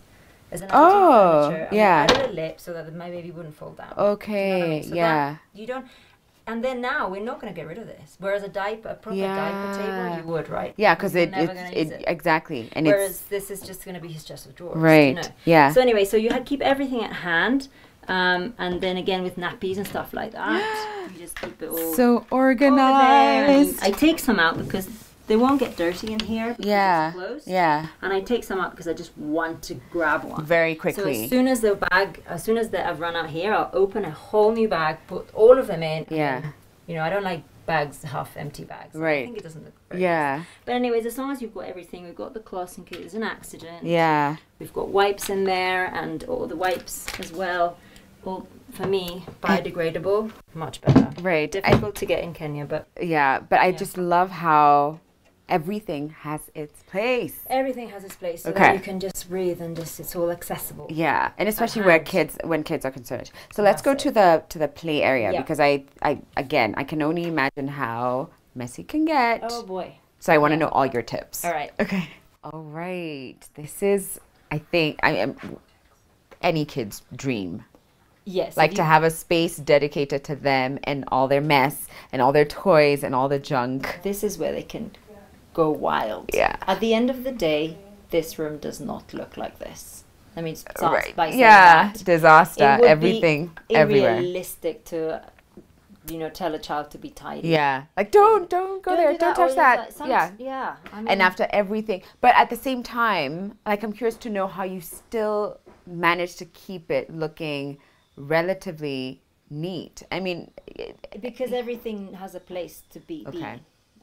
As an furniture, and we added a lip so that my baby wouldn't fall down. Okay, so you don't. And then now we're not going to get rid of this. Whereas a proper diaper table, you would, right? Yeah, because it exactly. And whereas this is just going to be his chest of drawers, right? Yeah. So anyway, so you had keep everything at hand, and then again with nappies and stuff like that, you just keep it all so organized. I take some out because they won't get dirty in here because it's closed. Yeah. And I take some out because I just want to grab one. Very quickly. So as soon as I've run out here, I'll open a whole new bag, put all of them in. Yeah. And, I don't like bags, half empty bags. Right. I think it doesn't look very nice. But anyways, as long as you've got everything, we've got the cloths in case there's an accident. Yeah. We've got wipes in there and all the wipes as well. Well, for me, biodegradable, much better. Right. Difficult to get in Kenya, but... Yeah, but I just love how everything has its place. Everything has its place, so that you can just breathe and it's all accessible. Yeah, and especially when kids are concerned. So let's go to the play area because I can only imagine how messy it can get. Oh boy. So I want to know all your tips. All right. Okay. All right. This is, I think, any kid's dream. Yes. Like to have a space dedicated to them and all their mess and all their toys and all the junk. This is where they can go wild. Yeah. At the end of the day, this room does not look like this. I mean, by saying that, disaster, everything, everywhere. Unrealistic to, tell a child to be tidy. Yeah, like don't go there, don't touch that. Yeah. I mean, and after everything, but at the same time, like I'm curious to know how you still manage to keep it looking relatively neat. I mean, because everything has a place to be.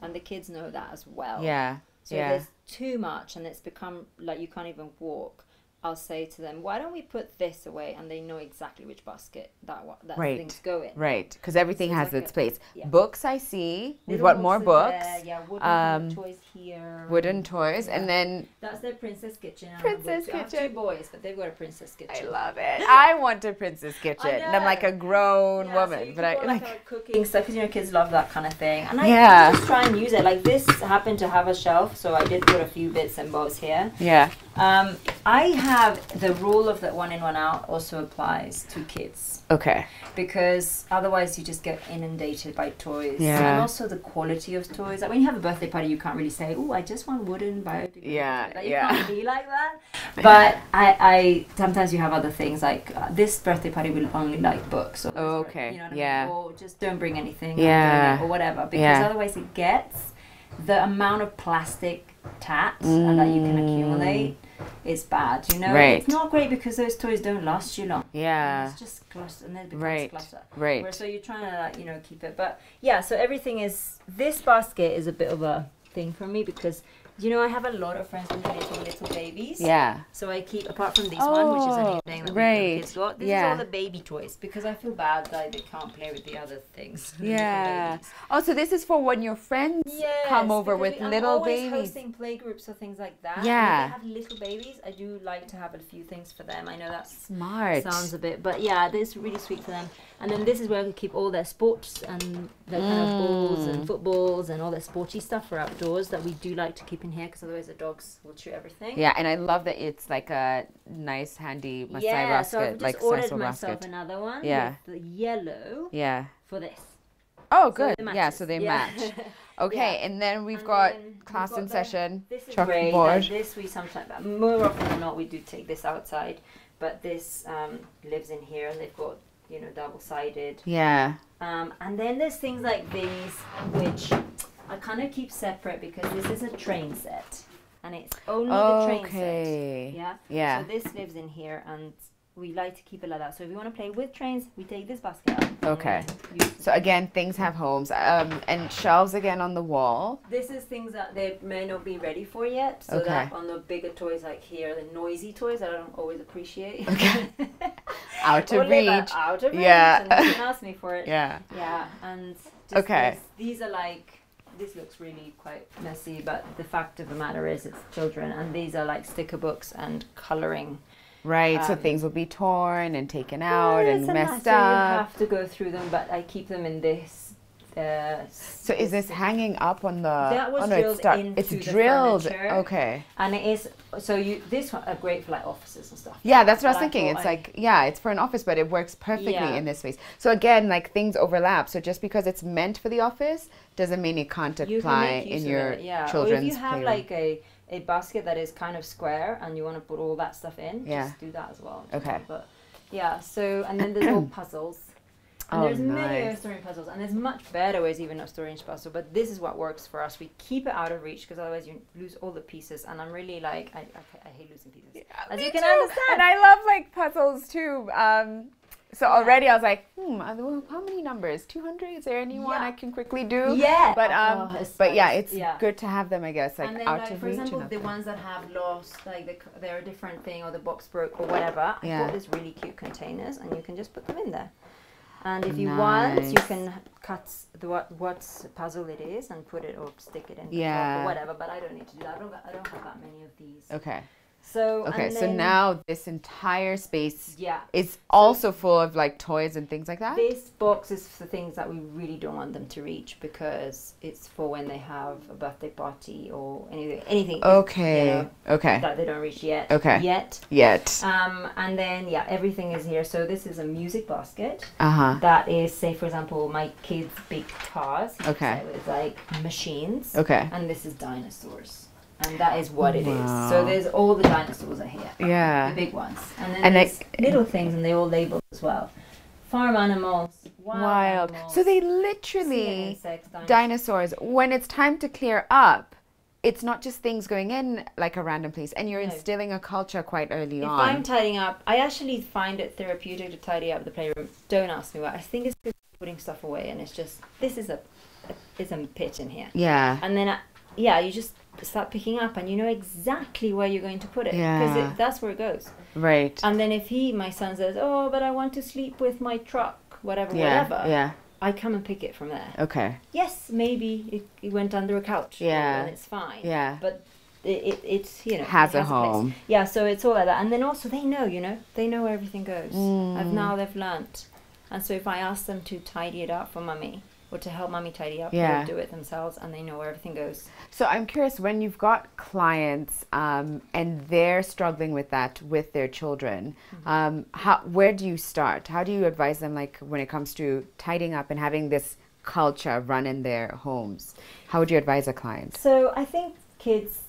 And the kids know that as well. Yeah. So if there's too much and it's become like you can't even walk, I'll say to them, why don't we put this away? And they know exactly which basket that things go in. Right, because everything has its place. Yeah. Books, I see. We've got more books. Wooden toys here. Wooden toys. And then... That's their princess kitchen. Princess kitchen. I have 2 boys, but they've got a princess kitchen. I love it. I want a princess kitchen. And I'm like a grown woman. So but I like cooking stuff, because kids love that kind of thing. And I just try and use it. Like this happened to have a shelf, so I did put a few bits and bobs here. Yeah. I have the rule of that one in, one out also applies to kids. Okay. Because otherwise you just get inundated by toys. Yeah. And also the quality of toys. Like when you have a birthday party, you can't really say, oh, I just want wooden biodegradable. Yeah, You yeah. can't be like that. But I sometimes you have other things like this birthday party will only like books. Or Okay. you know what Yeah. I mean? Or just don't bring anything. Yeah. Or whatever. Because Yeah. otherwise it gets the amount of plastic tat that you can accumulate is bad, you know. Right. It's not great because those toys don't last you long. Yeah. It's just cluster, and then it becomes Right. clutter. Right. Where, so you're trying to like, you know, keep it, but yeah. So everything is. This basket is a bit of a thing for me because you know I have a lot of friends with little babies. Yeah. So I keep, apart from this one, which is a new thing that right. kids got. This is all the baby toys because I feel bad that they can't play with the other things. Yeah. Oh, so this is for when your friends come over with little babies. I'm always hosting play groups or things like that. Yeah. And if they have little babies, I do like to have a few things for them. I know that's Smart. sounds a bit, but yeah, this is really sweet for them. And then this is where I keep all their sports and their kind of balls and footballs and all their sporty stuff for outdoors that we do like to keep in here because otherwise the dogs will chew everything. Yeah, and I love that it's like a nice, handy Masai Yeah, basket, so I've just like ordered sisal myself basket. another one Yeah. with the yellow Yeah. for this. Oh, So good. it Yeah, matches. so they Yeah. match. Okay, and then we've got class in session, This is great. chalkboard. This we sometimes, more often than not, we do take this outside, but this lives in here, and they've got, you know, double-sided. Yeah. And then there's things like these, which I kind of keep separate because this is a train set, and it's only the train set. Yeah. Yeah. So this lives in here, and we like to keep it like that. So if you want to play with trains, we take this basket out. Okay. and use So again, things have homes. And shelves again on the wall. This is things that they may not be ready for yet. So Okay. that on the bigger toys like here, the noisy toys that I don't always appreciate. Okay. Out Or of live reach. out of reach. Yeah. And they can ask me for it. Yeah. Yeah. And just Okay. these are like, this looks really quite messy, but the fact of the matter is it's children, and these are like sticker books and colouring. Right, so things will be torn and taken out and It's a messed mess, so you up. have to go through them, but I keep them in this. So is this hanging up on the? That was oh, no, drilled into it's the drilled. furniture. Okay. And it is, so you, this one are great for like offices and stuff. Yeah, that's what I was But thinking. thought It's like, yeah, it's for an office, but it works perfectly Yeah. in this space. So again, like things overlap. So just because it's meant for the office doesn't mean it can't You can apply make use in of your it, yeah. children's Or if you have playroom. like a basket that is kind of square and you want to put all that stuff in, Yeah. just do that as well. Okay. But yeah, so, and then there's all puzzles. And Oh, there's many nice. ways of storing puzzles, and there's much better ways even of storing each puzzle, but this is what works for us. We keep it out of reach because otherwise you lose all the pieces, and I'm really like, I hate losing pieces. As Me you can too. understand. And I love like puzzles too. So already I was like, well, how many numbers? 200? Is there anyone Yeah. I can quickly do? Yeah. But but yeah, it's yeah. good to have them, I guess, like and then, out like, of for reach. example, and the up ones that have lost, like they're a different thing, or the box broke, or whatever. Yeah. I bought this really cute containers, and you can just put them in there. And if you want, you Nice. can cut what puzzle it is and put it or stick it in the Yeah. top or whatever. But I don't need to do that. I don't have that many of these. Okay. So Okay, and so then- now this entire space yeah. is also full of like toys and things like that? This box is for things that we really don't want them to reach because it's for when they have a birthday party or anything. Okay. You know, Okay. that they don't reach yet. Okay. Yet. Yet. And then yeah, everything is here. So this is a music basket Uh-huh. that is, say for example, my kids' big guitars. Okay. So it's like machines. Okay. And this is dinosaurs. And that is what it is. Wow. So there's all the dinosaurs are here. Yeah. The big ones. And then And there's little things, and they all labeled as well. Farm animals, wild animals, So they sea literally, insects, dinosaurs, when it's time to clear up, it's not just things going in like a random place, and you're No. instilling a culture quite early If on. I'm tidying up, I actually find it therapeutic to tidy up the playroom. Don't ask me why. I think it's because I'm putting stuff away, and it's just, this is a pit in here. Yeah. And then, you just start picking up, and you know exactly where you're going to put it. Because Yeah. that's where it goes. Right. And then if my son says, oh, but I want to sleep with my truck, whatever, Yeah. Yeah. I come and pick it from there. Okay. Yes, maybe it went under a couch. Yeah. And it's fine. Yeah. But it's, you know. Has it a place. home. Yeah, so it's all like that. And then also they know, they know where everything goes. Mm. Now they've learnt. And so if I ask them to tidy it up for mummy, or to help mommy tidy up, Yeah. they'll do it themselves, and they know where everything goes. So I'm curious, when you've got clients and they're struggling with that with their children, where do you start? How do you advise them, like when it comes to tidying up and having this culture run in their homes? How would you advise a client? So I think kids,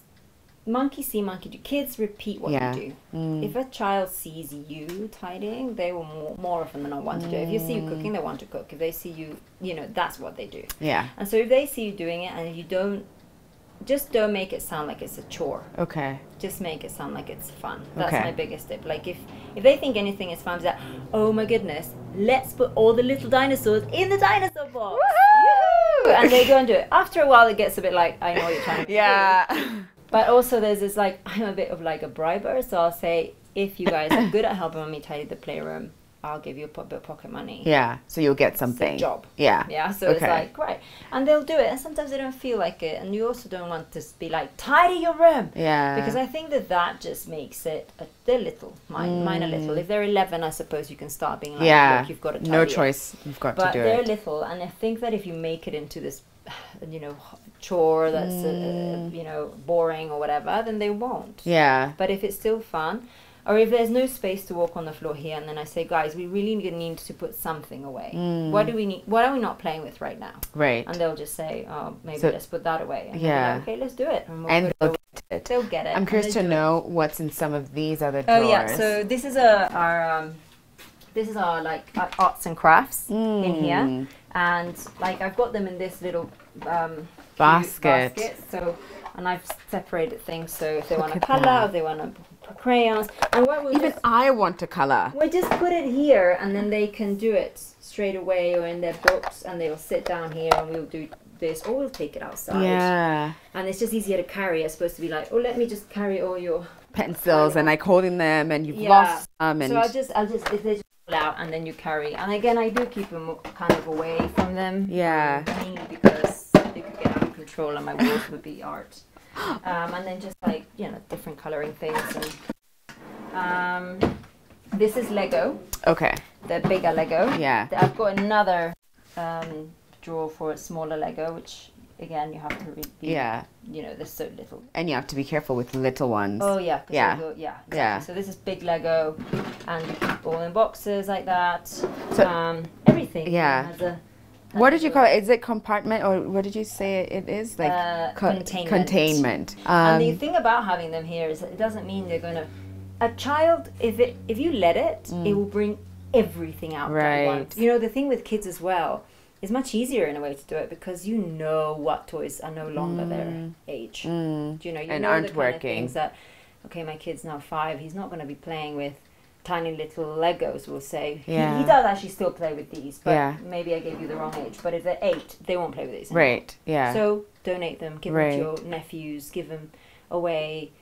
monkey see, monkey do. Kids repeat what Yeah. you do. If a child sees you tidying, they will more often than not want to do it. If you see you cooking, they want to cook. If they see you, that's what they do. Yeah. And so if they see you doing it and if you don't, just don't make it sound like it's a chore. Okay. Just make it sound like it's fun. That's Okay. my biggest tip. Like if they think anything is fun, it's like, oh my goodness, let's put all the little dinosaurs in the dinosaur box. Woohoo! And they go and do it. After a while, it gets a bit like, I know what you're trying to do. Yeah. But also there's this like, I'm a bit of like a briber. So I'll say, if you guys are good at helping me tidy the playroom, I'll give you a bit of pocket money. Yeah. So you'll get It's something. a job. Yeah. Yeah, so it's Okay. like, right. And they'll do it. And sometimes they don't feel like it. And you also don't want to be like, tidy your room. Yeah. Because I think that just makes it, they're little. Mine are little. If they're 11, I suppose you can start being like, Yeah. look, you've got to tidy No it. choice. You've got But to do they're it. little. And I think that if you make it into this, chore that's, boring or whatever, then they won't. Yeah. But if it's still fun, or if there's no space to walk on the floor here, and then I say, guys, we really need to put something away. What do we need? What are we not playing with right now? Right. And they'll just say, oh, maybe So- let's put that away. And Yeah. they'll be like, okay, let's do it. And, we'll And put they'll it get it. They'll get it. I'm and curious they to do it. know what's in some of these other drawers. Oh yeah, so this is our like arts and crafts in here, and like I've got them in this little cute Basket. So, and I've separated things. So if they want to at color, that. if they want to put crayons, and what we'll Even I want to color. we'll just put it here, and then they can do it straight away or in their books, and they'll sit down here, and we'll do this, or we'll take it outside. Yeah. And it's just easier to carry as opposed to be like, oh, let me just carry all your. Pencils and like holding them and you've Yeah. lost some and So I'll just if they just fall out and then you carry. And again, I do keep them kind of away from them. Yeah. Mainly because they could get out of control and my walls would be art. And then just like different coloring things. And this is Lego, okay. the bigger Lego. Yeah. I've got another drawer for a smaller Lego, which again you have to really be. Yeah. There's so little. And you have to be careful with the little ones. Oh yeah, 'cause Yeah. they will- yeah, exactly. Yeah. So this is big Lego, and you keep all in boxes like that. So- Everything. Yeah. Has a, What did you call it? Is it compartment or what did you say it is? Like containment. containment. And the thing about having them here is that it doesn't mean they're gonna. A child, if you let it, it will bring everything out Right. at once. The thing with kids as well. It's much easier in a way to do it because you know what toys are no longer their age. You And know aren't the kind of working. things that, okay, my kid's now 5. He's not going to be playing with tiny little Legos. We'll say Yeah. he does actually still play with these, but Yeah. maybe I gave you the wrong age. But if they're 8, they won't play with these. Anymore. Right. Yeah. So donate them, give them Right. to your nephews, give them away.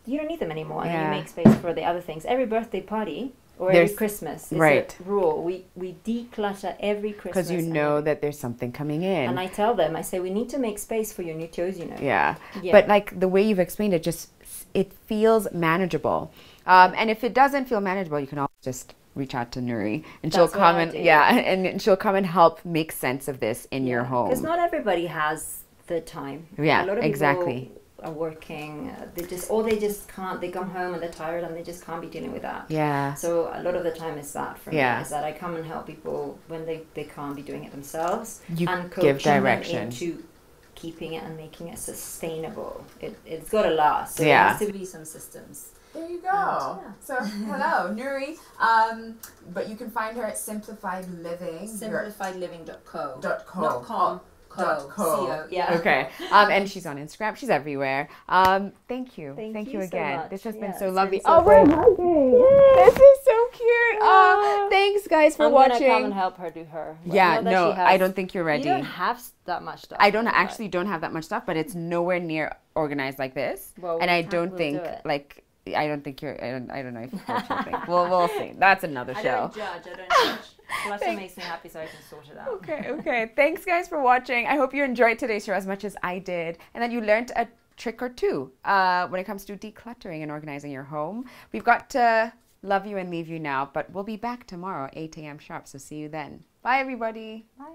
You don't need them anymore, and then Yeah. you make space for the other things. Every birthday party. Or There's- every Christmas is right. a rule. We declutter every Christmas. because you know that there's something coming in. And I tell them, I say, we need to make space for your new toys, Yeah. Yeah. But like the way you've explained it, just it feels manageable. And if it doesn't feel manageable, you can always just reach out to Nuri and she'll That's what come I and do. and she'll come and help make sense of this in your home. Because not everybody has the time. Yeah, A lot of people exactly. are working. They just can't. They come home and they're tired and they just can't be dealing with that. Yeah. So a lot of the time is that for Yeah. me, is that I come and help people when they can't be doing it themselves. You and give coaching them direction. into keeping it and making it sustainable. It's got to last. So Yeah. there has to be some systems. There you go. Yeah. So hello, Nuri. But you can find her at Simplified Living. SimplifiedLiving.co. Dot co. Not com. Dot co. Co. Yeah. Okay. And she's on Instagram. She's everywhere. Thank you. Thank you so again. much. This has been Yeah, so it's lovely. been so Oh, we're great. hugging. This is so cute. Thanks guys for I'm watching. gonna come and help her do her. Yeah, Not that no, she has- I don't think you're ready. You don't have that much stuff. I don't have that much stuff, but it's nowhere near organized like this. Well, and I we'll don't do think it. like I don't think you're. I don't know if what you think. We'll see. That's another I show. don't judge. Plus, it makes me happy, so I can sort it out. Okay. Thanks, guys, for watching. I hope you enjoyed today's show as much as I did, and that you learned a trick or two when it comes to decluttering and organizing your home. We've got to love you and leave you now, but we'll be back tomorrow, 8 a.m. sharp. So see you then. Bye, everybody. Bye.